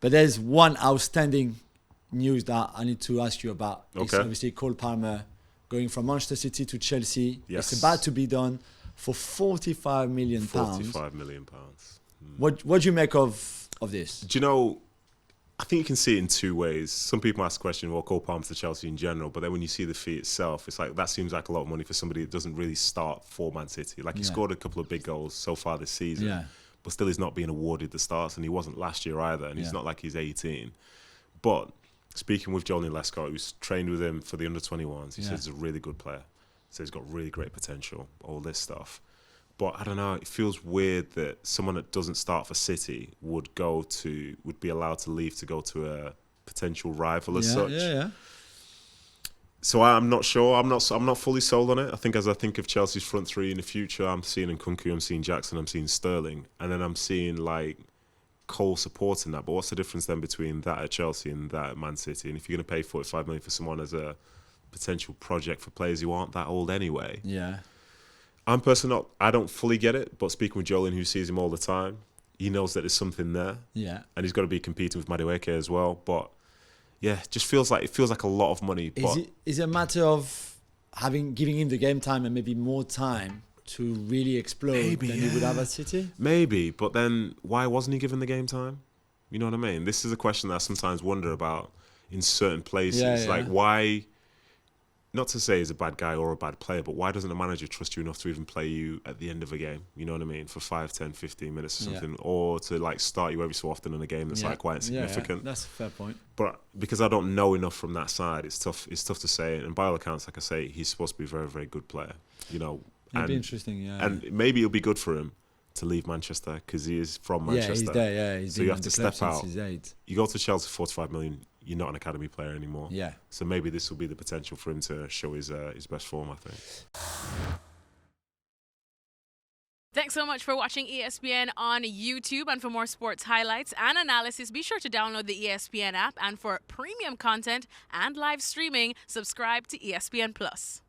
But there's one outstanding news that I need to ask you about. Okay. It's obviously Cole Palmer going from Manchester City to Chelsea. Yes. It's about to be done for £45 million. £45 million. What do you make of this? Do you know, I think you can see it in two ways. Some people ask the question, well, Cole Palmer to Chelsea in general, but then when you see the fee itself, it's like, that seems like a lot of money for somebody that doesn't really start for Man City. Like, he scored a couple of big goals so far this season, but still he's not being awarded the starts, and he wasn't last year either, and he's not like he's 18. But speaking with Julien who's trained with him for the under-21s, he says he's a really good player. He says he's got really great potential, all this stuff. But I don't know, it feels weird that someone that doesn't start for City would be allowed to leave to go to a potential rival as such. So I'm not sure. I'm not fully sold on it. I think as I think of Chelsea's front three in the future, I'm seeing Nkunku, I'm seeing Jackson, I'm seeing Sterling, and then I'm seeing like Cole supporting that. But what's the difference then between that at Chelsea and that at Man City? And if you're going to pay £45 million for someone as a potential project for players who aren't that old anyway, I'm personally I don't fully get it, but speaking with Julien, who sees him all the time, he knows that there's something there. And he's got to be competing with Madueke as well. But yeah, it feels like a lot of money. Is it a matter of giving him the game time and maybe more time to really explode than he would have at City? Maybe, but then why wasn't he given the game time? You know what I mean? This is a question that I sometimes wonder about in certain places. Like, why? Not to say he's a bad guy or a bad player, but why doesn't a manager trust you enough to even play you at the end of a game? You know what I mean? For 5, 10, 15 minutes or something. Or to like start you every so often in a game that's like quite insignificant. That's a fair point. But because I don't know enough from that side, it's tough to say. And by all accounts, like I say, he's supposed to be a very, very good player. You know, it'd be interesting, and maybe it'll be good for him to leave Manchester because he is from Manchester. Yeah, he's there, He's so you have to step out. You go to Chelsea for £45 million, you're not an academy player anymore. Yeah. So maybe this will be the potential for him to show his best form, I think. Thanks so much for watching ESPN on YouTube. And for more sports highlights and analysis, be sure to download the ESPN app. And for premium content and live streaming, subscribe to ESPN Plus.